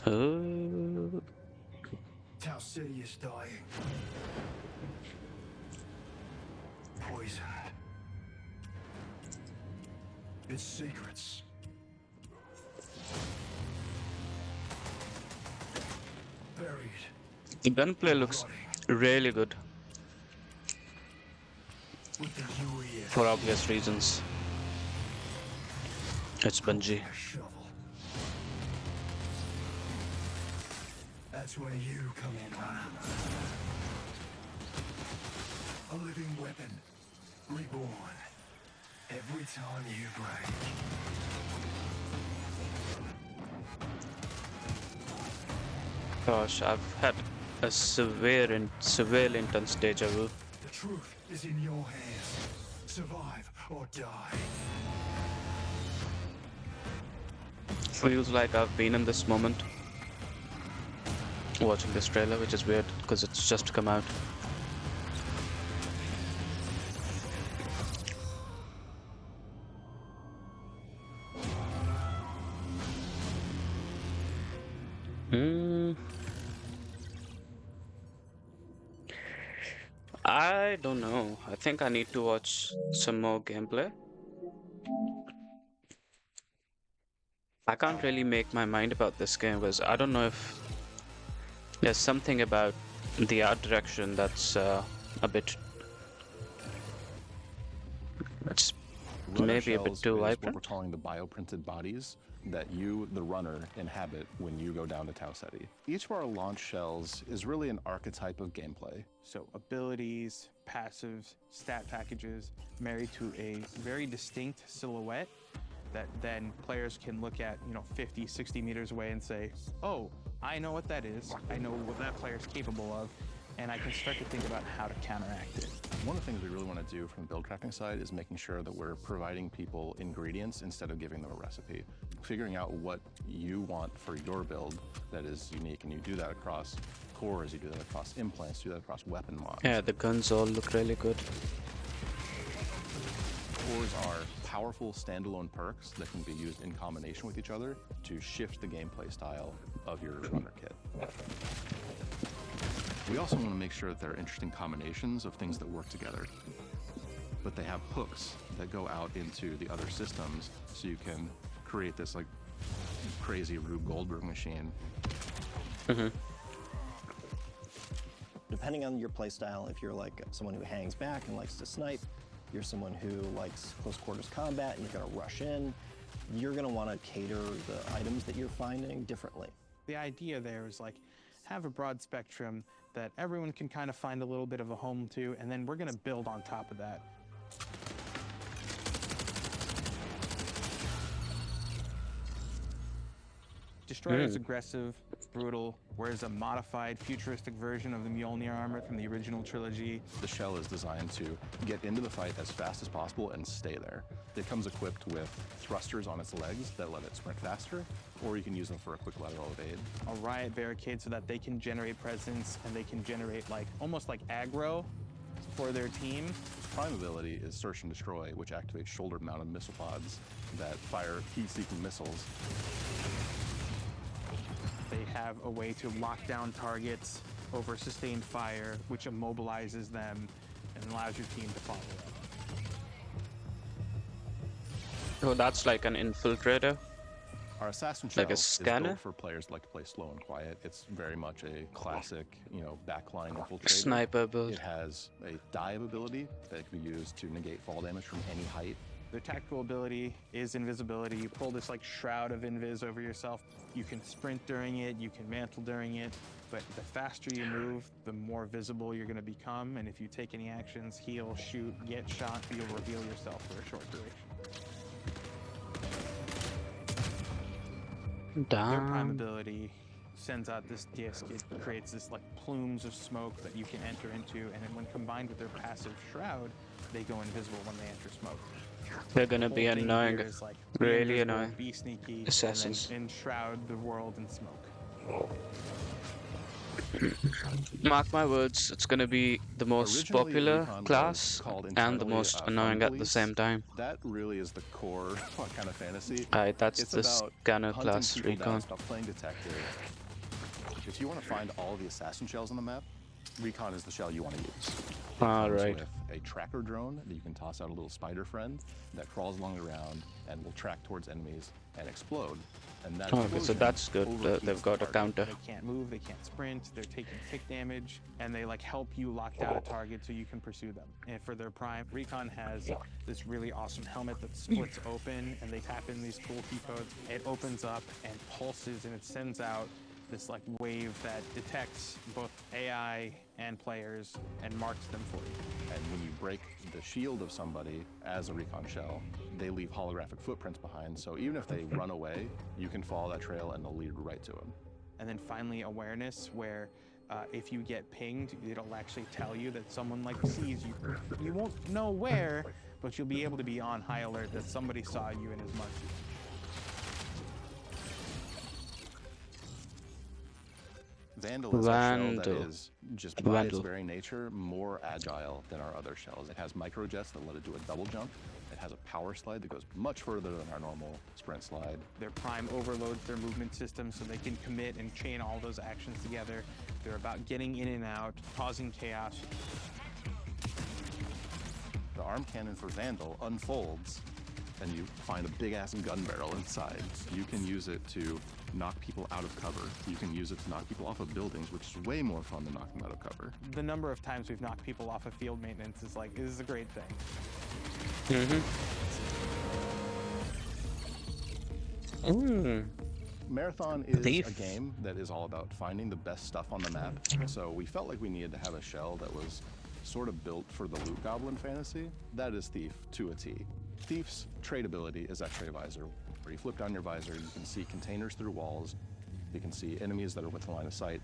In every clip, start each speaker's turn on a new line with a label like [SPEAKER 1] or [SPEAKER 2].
[SPEAKER 1] Oh.
[SPEAKER 2] Tau City is dying. Poisoned. Its secrets. Buried.
[SPEAKER 1] The gunplay looks really good
[SPEAKER 2] With the UES.
[SPEAKER 1] for obvious reasons. It's Bungie.
[SPEAKER 2] A shovel. That's where you come in, man. A living weapon. Reborn. Every time you break.
[SPEAKER 1] Gosh, I've had a severe intense deja vu.
[SPEAKER 2] The truth is in your hands. Survive or die.
[SPEAKER 1] Feels like I've been in this moment watching this trailer, which is weird because it's just come out. I don't know. I think I need to watch some more gameplay. I can't really make my mind about this game because I don't know if there's something about the art direction that's a bit. It's maybe a bit too
[SPEAKER 3] What
[SPEAKER 1] vibrant.
[SPEAKER 3] we're calling the bioprinted bodies that you, the runner, inhabit when you go down to Tau Ceti. Each of our launch shells is really an archetype of gameplay.
[SPEAKER 4] So abilities, passives, stat packages married to a very distinct silhouette that then players can look at, 50, 60 meters away and say, oh, I know what that is. I know what that player is capable of. And I can start to think about how to counteract it.
[SPEAKER 3] One of the things we really want to do from the build crafting side is making sure that we're providing people ingredients instead of giving them a recipe. Figuring out what you want for your build that is unique, and you do that across cores, you do that across implants, you do that across weapon mods.
[SPEAKER 1] Yeah, the guns all look really good.
[SPEAKER 3] Cores are powerful standalone perks that can be used in combination with each other to shift the gameplay style of your runner kit. We also want to make sure that there are interesting combinations of things that work together, but they have hooks that go out into the other systems, so you can create this like crazy Rube Goldberg machine.
[SPEAKER 5] Depending on your playstyle, if you're like someone who hangs back and likes to snipe, you're someone who likes close quarters combat and you're going to rush in, you're going to want to cater the items that you're finding differently.
[SPEAKER 4] The idea there is have a broad spectrum that everyone can kind of find a little bit of a home to, and then we're going to build on top of that. Destroyer is aggressive, brutal, whereas a modified, futuristic version of the Mjolnir armor from the original trilogy.
[SPEAKER 3] The shell is designed to get into the fight as fast as possible and stay there. It comes equipped with thrusters on its legs that let it sprint faster, or you can use them for a quick lateral evade.
[SPEAKER 4] A riot barricade so that they can generate presence and they can generate almost like aggro for their team.
[SPEAKER 3] Prime ability is Search and Destroy, which activates shoulder-mounted missile pods that fire heat-seeking missiles.
[SPEAKER 4] They have a way to lock down targets over sustained fire, which immobilizes them and allows your team to follow up.
[SPEAKER 1] Oh, that's like an infiltrator.
[SPEAKER 3] Our Assassin Shell
[SPEAKER 1] Like a
[SPEAKER 3] is
[SPEAKER 1] scanner?
[SPEAKER 3] built for players who like to play slow and quiet. It's very much a classic, backline infiltrator.
[SPEAKER 1] Sniper build.
[SPEAKER 3] It has a dive ability that can be used to negate fall damage from any height.
[SPEAKER 4] Their tactical ability is invisibility. You pull this shroud of invis over yourself. You can sprint during it, you can mantle during it, but the faster you move, the more visible you're going to become. And if you take any actions, heal, shoot, get shot, you'll reveal yourself for a short duration. Their prime ability sends out this disc. It creates this plumes of smoke that you can enter into, and then when combined with their passive shroud, they go invisible when they enter smoke.
[SPEAKER 1] They're gonna be
[SPEAKER 4] Whole thing
[SPEAKER 1] annoying,
[SPEAKER 4] here is,
[SPEAKER 1] really
[SPEAKER 4] invisible,
[SPEAKER 1] annoying.
[SPEAKER 4] Be sneaky,
[SPEAKER 1] Assassins.
[SPEAKER 4] and then enshroud the world in smoke.
[SPEAKER 1] Mark my words, it's gonna be the most
[SPEAKER 3] Originally,
[SPEAKER 1] popular
[SPEAKER 3] Recon was
[SPEAKER 1] class
[SPEAKER 3] called
[SPEAKER 1] and the
[SPEAKER 3] internally
[SPEAKER 1] most
[SPEAKER 3] Fun
[SPEAKER 1] annoying at the
[SPEAKER 3] Police.
[SPEAKER 1] same time.
[SPEAKER 3] That really is the core kind of fantasy.
[SPEAKER 1] Alright, that's
[SPEAKER 3] It's
[SPEAKER 1] the
[SPEAKER 3] about
[SPEAKER 1] scanner
[SPEAKER 3] hunting
[SPEAKER 1] class
[SPEAKER 3] people down,
[SPEAKER 1] recon.
[SPEAKER 3] it's about playing detective. If you want to find all the assassin shells on the map, Recon is the shell you want to use. It comes
[SPEAKER 1] Alright.
[SPEAKER 3] with a tracker drone that you can toss out a little spider friend that crawls along the ground and will track towards enemies and explode. And that
[SPEAKER 1] Okay, so
[SPEAKER 3] explosion
[SPEAKER 1] that's good.
[SPEAKER 3] overheats
[SPEAKER 1] They've got
[SPEAKER 3] the
[SPEAKER 1] a
[SPEAKER 3] target.
[SPEAKER 1] counter.
[SPEAKER 4] They can't move, they can't sprint, they're taking tick damage, and they like help you lock down a target so you can pursue them. And for their prime, Recon has this really awesome helmet that splits open, and they tap in these cool key codes. It opens up and pulses, and it sends out this like wave that detects both AI and players and marks them for you.
[SPEAKER 3] And when you break the shield of somebody as a Recon shell, they leave holographic footprints behind. So even if they run away, you can follow that trail and they'll lead right to them.
[SPEAKER 4] And then finally awareness, where if you get pinged, it'll actually tell you that someone like sees you. You won't know where, but you'll be able to be on high alert that somebody saw you and is marked you.
[SPEAKER 3] Vandal is a shell that
[SPEAKER 1] Vandal.
[SPEAKER 3] is, just by its
[SPEAKER 1] Vandal.
[SPEAKER 3] very nature, more agile than our other shells. It has microjets that let it do a double jump. It has a power slide that goes much further than our normal sprint slide.
[SPEAKER 4] Their prime overloads their movement system so they can commit and chain all those actions together. They're about getting in and out, causing chaos.
[SPEAKER 3] The arm cannon for Vandal unfolds and you find a big ass gun barrel inside. You can use it to knock people out of cover. You can use it to knock people off of buildings, which is way more fun than knocking them out of cover.
[SPEAKER 4] The number of times we've knocked people off of field maintenance is like, this is a great thing.
[SPEAKER 3] Marathon is
[SPEAKER 1] Thief.
[SPEAKER 3] a game that is all about finding the best stuff on the map. So we felt like we needed to have a shell that was sort of built for the loot goblin fantasy. That is Thief to a T. Thief's trade ability is X-ray visor, where you flip down your visor, you can see containers through walls, you can see enemies that are within line of sight.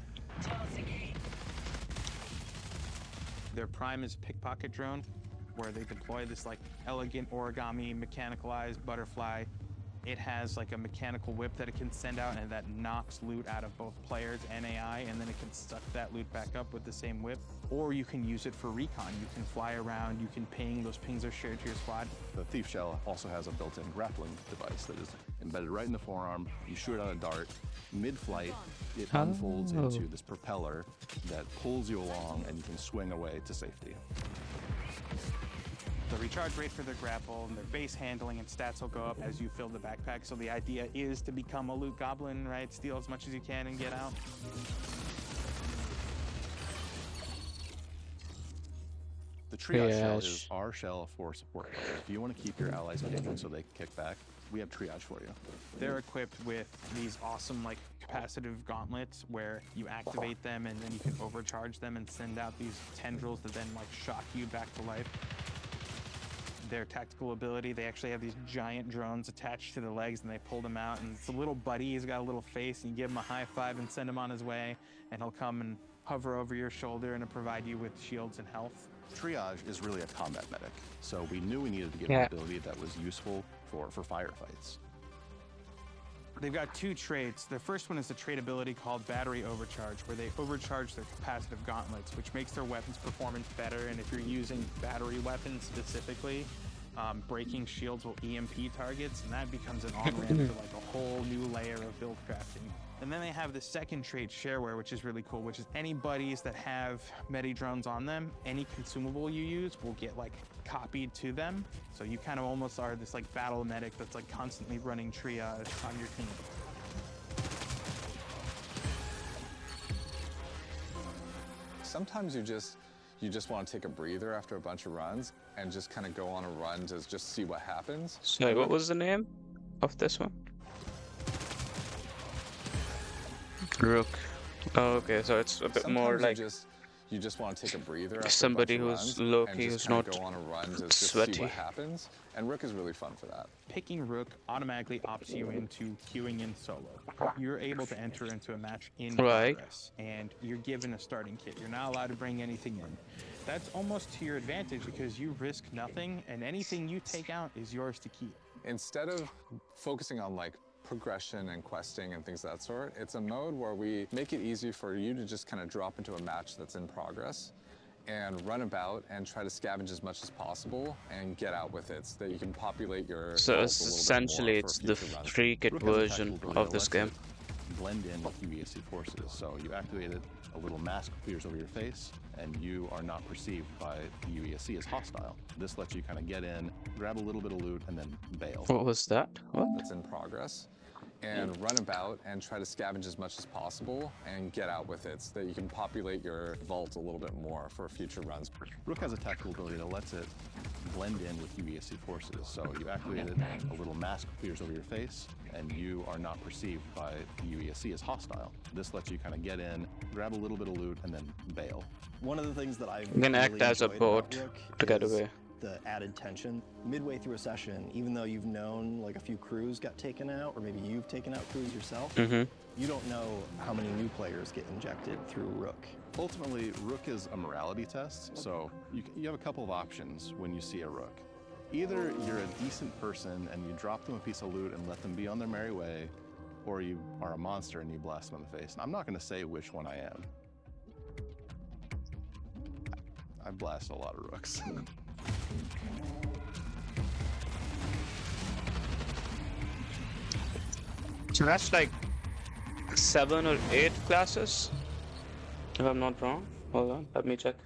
[SPEAKER 4] Their prime is pickpocket drone, where they deploy this like elegant origami mechanicalized butterfly. It has like a mechanical whip that it can send out and that knocks loot out of both players and AI, and then it can suck that loot back up with the same whip. Or you can use it for recon. You can fly around, you can ping, those pings are shared to your squad.
[SPEAKER 3] The Thief shell also has a built-in grappling device that is embedded right in the forearm. You shoot out a dart. Mid-flight, it unfolds into this propeller that pulls you along and you can swing away to safety.
[SPEAKER 4] The recharge rate for their grapple and their base handling and stats will go up as you fill the backpack. So the idea is to become a loot goblin, right? Steal as much as you can and get out.
[SPEAKER 3] The triage shell
[SPEAKER 1] Triage.
[SPEAKER 3] is our shell for support players. If you want to keep your allies kicking so they can kick back, we have triage for you.
[SPEAKER 4] They're equipped with these awesome like capacitive gauntlets where you activate them and then you can overcharge them and send out these tendrils that then like shock you back to life. Their tactical ability, they actually have these giant drones attached to the legs and they pull them out, and it's a little buddy, he's got a little face, and you give him a high five and send him on his way, and he'll come and hover over your shoulder and provide you with shields and health.
[SPEAKER 3] Triage is really a combat medic, so we knew we needed to give
[SPEAKER 1] Yeah.
[SPEAKER 3] an ability that was useful for firefights.
[SPEAKER 4] They've got two traits. The first one is a trait ability called Battery Overcharge, where they overcharge their capacitive gauntlets, which makes their weapons performance better. And if you're using battery weapons specifically, breaking shields will EMP targets, and that becomes an on-ramp to like a whole new layer of build crafting. And then they have the second trait, Shareware, which is really cool, which is any buddies that have medi drones on them, any consumable you use will get like copied to them. So you kind of almost are this like battle medic that's like constantly running triage on your team.
[SPEAKER 6] Sometimes you just want to take a breather after a bunch of runs and just kind of go on a run to just see what happens.
[SPEAKER 1] Sorry, what was the name of this one? Rook. Oh, okay, so it's a bit more like
[SPEAKER 6] you just want to take a breather after
[SPEAKER 1] somebody
[SPEAKER 6] a bunch of
[SPEAKER 1] who's
[SPEAKER 6] runs
[SPEAKER 1] low
[SPEAKER 6] and
[SPEAKER 1] key,
[SPEAKER 6] just
[SPEAKER 1] who's
[SPEAKER 6] kinda
[SPEAKER 1] not
[SPEAKER 6] go on a run to just see
[SPEAKER 1] sweaty.
[SPEAKER 6] what happens. And Rook is really fun for that.
[SPEAKER 4] Picking Rook automatically opts you into queuing in solo. You're able to enter into a match in
[SPEAKER 1] Right.
[SPEAKER 4] progress, and you're given a starting kit. You're not allowed to bring anything in. That's almost to your advantage because you risk nothing, and anything you take out is yours to keep.
[SPEAKER 6] Instead of focusing on like progression and questing and things of that sort. It's a mode where we make it easy for you to just kind of drop into a match that's in progress and run about and try to scavenge as much as possible and get out with it so that you can populate your
[SPEAKER 1] So
[SPEAKER 6] vaults a little bit
[SPEAKER 1] essentially,
[SPEAKER 6] more for
[SPEAKER 1] it's the
[SPEAKER 6] future runs.
[SPEAKER 1] free kit
[SPEAKER 3] Rook has a
[SPEAKER 1] version
[SPEAKER 3] tactical ability
[SPEAKER 1] of
[SPEAKER 3] that
[SPEAKER 1] this
[SPEAKER 3] lets
[SPEAKER 1] game.
[SPEAKER 3] it blend in with UESC forces. So you activate it, a little mask appears over your face, and you are not perceived by the UESC as hostile. This lets you kind of get in, grab a little bit of loot, and then bail.
[SPEAKER 1] What was that? What?
[SPEAKER 6] That's in progress and run about and try to scavenge as much as possible and get out with it so that you can populate your vault a little bit more for future runs.
[SPEAKER 3] Rook has a tactical ability that lets it blend in with UESC forces. So you activate it, a little mask appears over your face, and you are not perceived by the UESC as hostile. This lets you kind of get in, grab a little bit of loot, and then bail.
[SPEAKER 5] One of the things that I've
[SPEAKER 1] You can act
[SPEAKER 5] really
[SPEAKER 1] as a
[SPEAKER 5] enjoyed
[SPEAKER 1] boat
[SPEAKER 5] about Rook
[SPEAKER 1] to get
[SPEAKER 5] is
[SPEAKER 1] away.
[SPEAKER 5] the added tension. Midway through a session, even though you've known like a few crews got taken out, or maybe you've taken out crews yourself, you don't know how many new players get injected through Rook.
[SPEAKER 3] Ultimately, Rook is a morality test, so you have a couple of options when you see a Rook. Either you're a decent person and you drop them a piece of loot and let them be on their merry way, or you are a monster and you blast them in the face. And I'm not going to say which one I am. I blast a lot of Rooks.
[SPEAKER 1] So that's like 7 or 8 classes, if I'm not wrong. Hold on, let me check.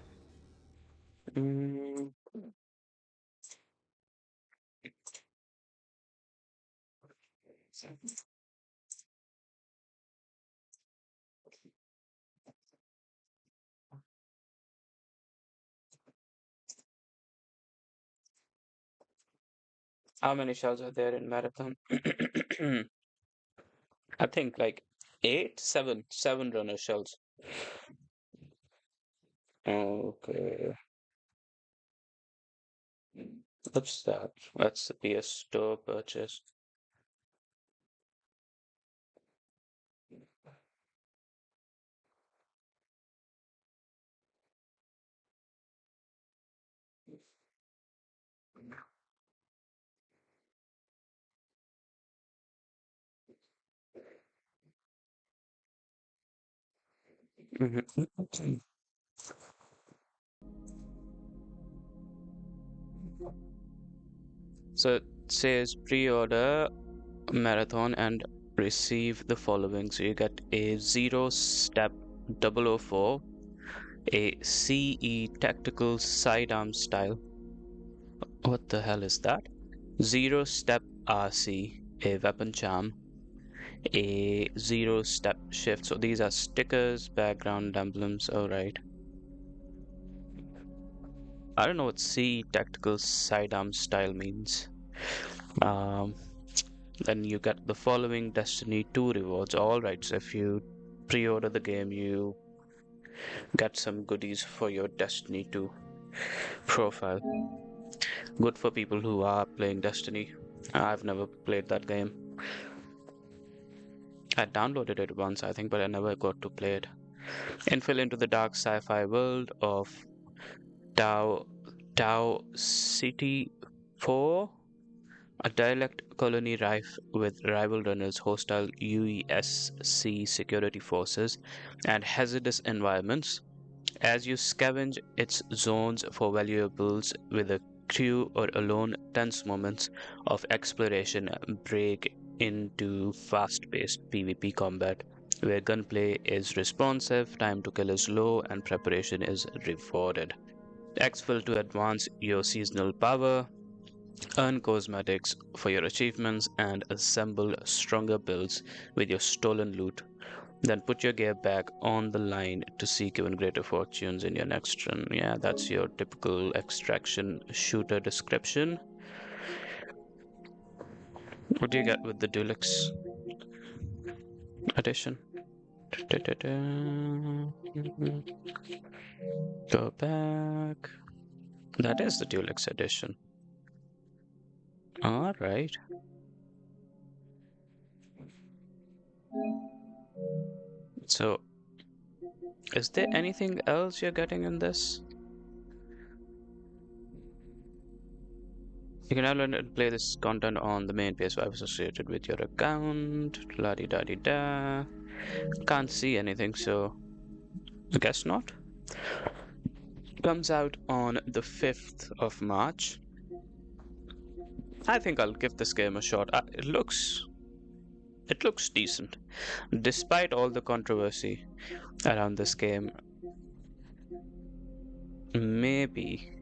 [SPEAKER 1] How many shells are there in Marathon? I think like 7 runner shells. Okay. What's that? That's be a store purchase. Mhm. So it says pre-order Marathon and receive the following. So you get a 0-step 004, a CE tactical sidearm style. What the hell is that? 0-step RC, a weapon charm, a 0-step shift. So these are stickers, background emblems. Alright. I don't know what CE tactical sidearm style means. Then you get the following Destiny 2 rewards. Alright, so if you pre-order the game, you get some goodies for your Destiny 2 profile. Good for people who are playing Destiny. I've never played that game. I downloaded it once, I think, but I never got to play it. Infill into the dark sci-fi world of Tau City 4, a derelict colony rife with rival runners, hostile UESC security forces, and hazardous environments. As you scavenge its zones for valuables with a crew or alone, tense moments of exploration break into fast-paced PvP combat, where gunplay is responsive, time to kill is low, and preparation is rewarded. Exfil to advance your seasonal power, earn cosmetics for your achievements, and assemble stronger builds with your stolen loot. Then put your gear back on the line to seek even greater fortunes in your next run. Yeah, that's your typical extraction shooter description. What do you get with the Deluxe edition? Go back. That is the Deluxe edition. All right. So, is there anything else you're getting in this? You can now learn and play this content on the main PS5 associated with your account. La di da di da. Can't see anything, so I guess not. Comes out on the 5th of March. I think I'll give this game a shot. It looks decent, despite all the controversy around this game. Maybe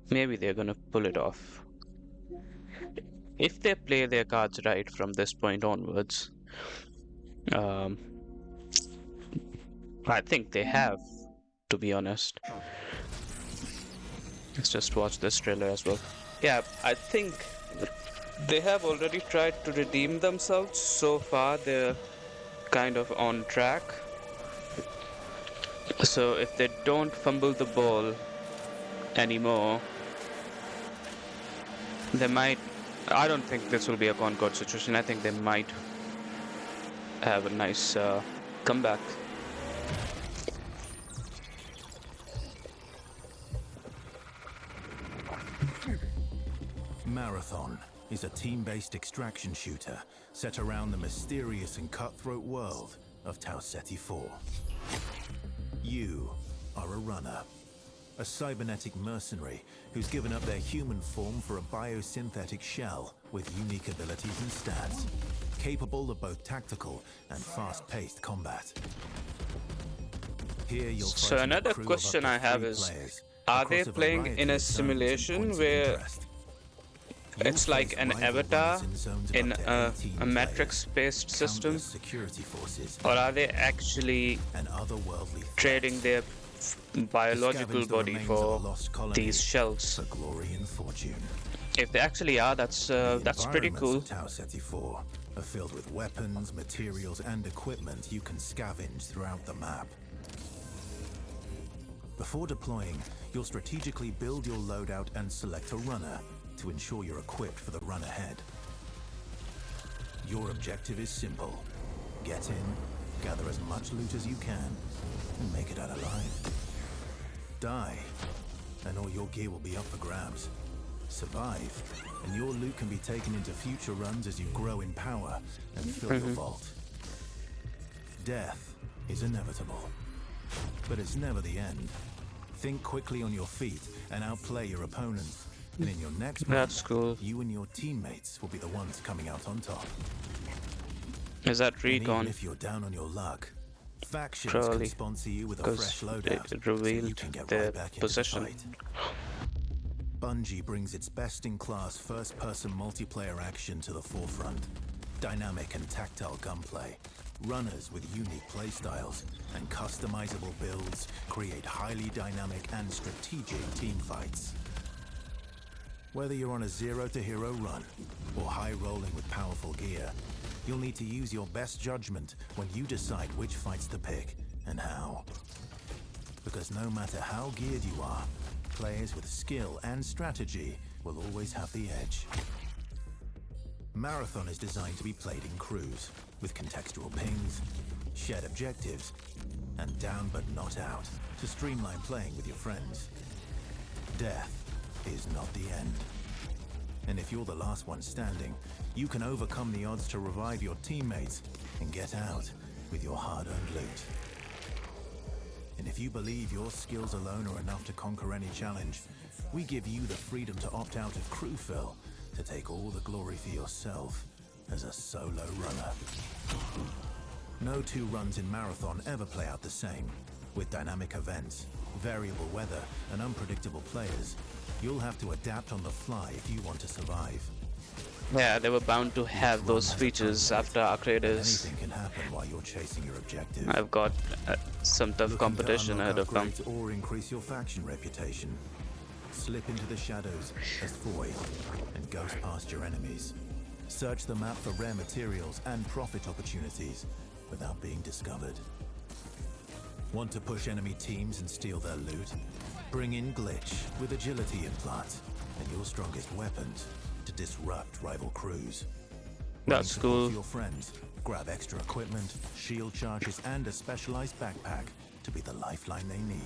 [SPEAKER 1] they're gonna pull it off if they play their cards right from this point onwards. I think they have, to be honest. Let's just watch this trailer as well. Yeah, I think they have already tried to redeem themselves. So far, they're kind of on track. So if they don't fumble the ball anymore, they might... I don't think this will be a Concord situation. I think they might have a nice comeback.
[SPEAKER 7] Marathon is a team-based extraction shooter set around the mysterious and cutthroat world of Tau Ceti 4. You are a runner, a cybernetic mercenary who's given up their human form for a biosynthetic shell with unique abilities and stats, capable of both tactical and fast-paced combat. Here you'll
[SPEAKER 1] So
[SPEAKER 7] fight
[SPEAKER 1] another
[SPEAKER 7] a crew of
[SPEAKER 1] question
[SPEAKER 7] up to
[SPEAKER 1] I have
[SPEAKER 7] 3
[SPEAKER 1] is,
[SPEAKER 7] players
[SPEAKER 1] are they
[SPEAKER 7] across a
[SPEAKER 1] playing
[SPEAKER 7] variety
[SPEAKER 1] in a
[SPEAKER 7] of zones and
[SPEAKER 1] simulation
[SPEAKER 7] points of
[SPEAKER 1] where
[SPEAKER 7] interest.
[SPEAKER 1] it's
[SPEAKER 7] You'll
[SPEAKER 1] like
[SPEAKER 7] face
[SPEAKER 1] an
[SPEAKER 7] rival
[SPEAKER 1] avatar
[SPEAKER 7] runners in zones of
[SPEAKER 1] in
[SPEAKER 7] up to
[SPEAKER 1] a
[SPEAKER 7] 18
[SPEAKER 1] matrix-based
[SPEAKER 7] players,
[SPEAKER 1] system?
[SPEAKER 7] countless security forces,
[SPEAKER 1] Or are they actually
[SPEAKER 7] and otherworldly
[SPEAKER 1] trading
[SPEAKER 7] threats
[SPEAKER 1] their biological
[SPEAKER 7] to scavenge the
[SPEAKER 1] body
[SPEAKER 7] remains
[SPEAKER 1] for
[SPEAKER 7] of a lost colony
[SPEAKER 1] these shells?
[SPEAKER 7] for glory and fortune.
[SPEAKER 1] If they actually are, that's pretty cool.
[SPEAKER 7] The Tau Ceti 4 are filled with weapons, materials, and equipment you can scavenge throughout the map. Before deploying, you'll strategically build your loadout and select a runner to ensure you're equipped for the run ahead. Your objective is simple. Get in, gather as much loot as you can, and make it out alive. Die, and all your gear will be up for grabs. Survive, and your loot can be taken into future runs as you grow in power and fill your vault. Death is inevitable, but it's never the end. Think quickly on your feet and outplay your opponents. And in your next
[SPEAKER 1] That's
[SPEAKER 7] run,
[SPEAKER 1] cool.
[SPEAKER 7] you and your teammates will be the ones coming out on top.
[SPEAKER 1] Is that
[SPEAKER 7] And even
[SPEAKER 1] recon?
[SPEAKER 7] if you're down on your luck, factions
[SPEAKER 1] Probably,
[SPEAKER 7] can sponsor you with a
[SPEAKER 1] because
[SPEAKER 7] fresh loadout,
[SPEAKER 1] it
[SPEAKER 7] so
[SPEAKER 1] revealed
[SPEAKER 7] you can get
[SPEAKER 1] their
[SPEAKER 7] right back into the
[SPEAKER 1] position.
[SPEAKER 7] fight. Bungie brings its best-in-class first-person multiplayer action to the forefront. Dynamic and tactile gunplay, runners with unique playstyles, and customizable builds create highly dynamic and strategic team fights. Whether you're on a zero-to-hero run or high-rolling with powerful gear, you'll need to use your best judgment when you decide which fights to pick and how. Because no matter how geared you are, players with skill and strategy will always have the edge. Marathon is designed to be played in crews, with contextual pings, shared objectives, and down but not out, to streamline playing with your friends. Death is not the end. And if you're the last one standing, you can overcome the odds to revive your teammates and get out with your hard-earned loot. And if you believe your skills alone are enough to conquer any challenge, we give you the freedom to opt out of crew fill to take all the glory for yourself as a solo runner. No two runs in Marathon ever play out the same. With dynamic events, variable weather, and unpredictable players, you'll have to adapt on the fly if you want to survive.
[SPEAKER 1] Yeah, they were bound to have those features after Arc Raiders.
[SPEAKER 7] Anything can happen while you're chasing your objective.
[SPEAKER 1] I've got some tough
[SPEAKER 7] Looking to
[SPEAKER 1] competition
[SPEAKER 7] unlock
[SPEAKER 1] ahead of them.
[SPEAKER 7] upgrades or increase your faction reputation. Slip into the shadows as Void and ghost past your enemies. Search the map for rare materials and profit opportunities without being discovered. Want to push enemy teams and steal their loot? Bring in Glitch with agility implants and your strongest weapons to disrupt rival crews.
[SPEAKER 1] That's
[SPEAKER 7] Support
[SPEAKER 1] cool.
[SPEAKER 7] for your friends. Grab extra equipment, shield charges, and a specialized backpack to be the lifeline they need.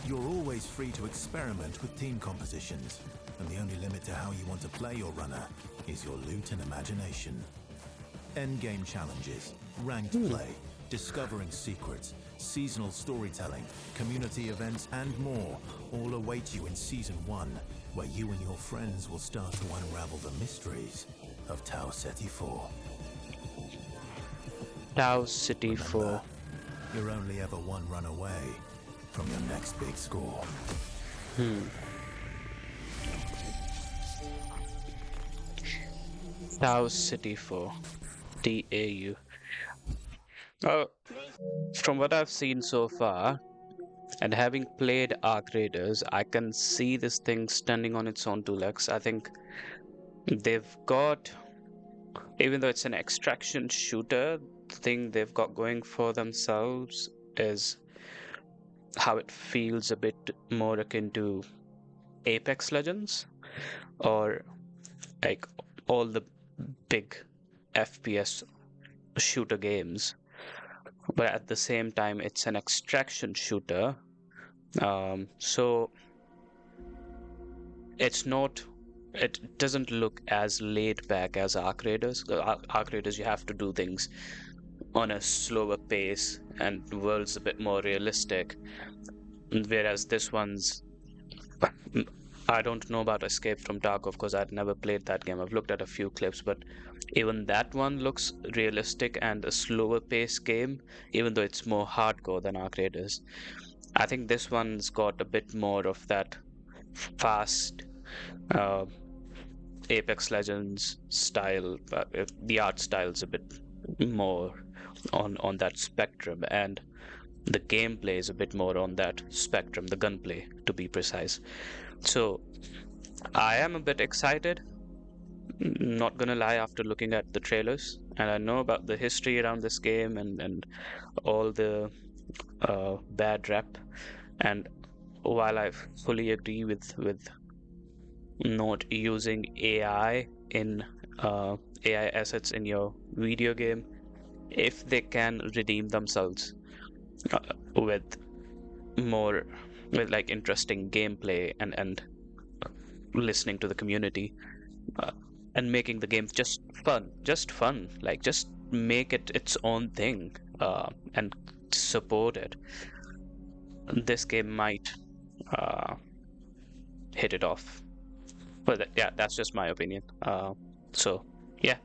[SPEAKER 7] You're always free to experiment with team compositions, and the only limit to how you want to play your runner is your loot and imagination. Endgame challenges, ranked play, discovering secrets, seasonal storytelling, community events, and more all await you in Season 1, where you and your friends will start to unravel the mysteries of Tau Ceti 4.
[SPEAKER 1] Tau City 4.
[SPEAKER 7] Remember, you're only ever one run away from your next big score.
[SPEAKER 1] Tau City 4. TAU. From what I've seen so far, and having played Arc Raiders, I can see this thing standing on its own two legs. I think they've got, even though it's an extraction shooter, the thing they've got going for themselves is how it feels a bit more akin to Apex Legends, or like all the big FPS shooter games. But at the same time, it's an extraction shooter, so it doesn't look as laid back as Arc Raiders. Arc Raiders, you have to do things on a slower pace, and the world's a bit more realistic. Whereas this one's, I don't know about Escape from Tarkov because I'd never played that game. I've looked at a few clips, but even that one looks realistic and a slower pace game, even though it's more hardcore than Arc Raiders. I think this one's got a bit more of that fast Apex Legends style, but the art style's a bit more on that spectrum, and the gameplay is a bit more on that spectrum, the gunplay to be precise. So I am a bit excited, not gonna lie, after looking at the trailers, and I know about the history around this game and all the bad rap. And while I fully agree with not using AI in AI assets in your video game, if they can redeem themselves with like interesting gameplay and listening to the community, and making the game just fun, like just make it its own thing, and support it, this game might hit it off. But yeah, that's just my opinion. So yeah.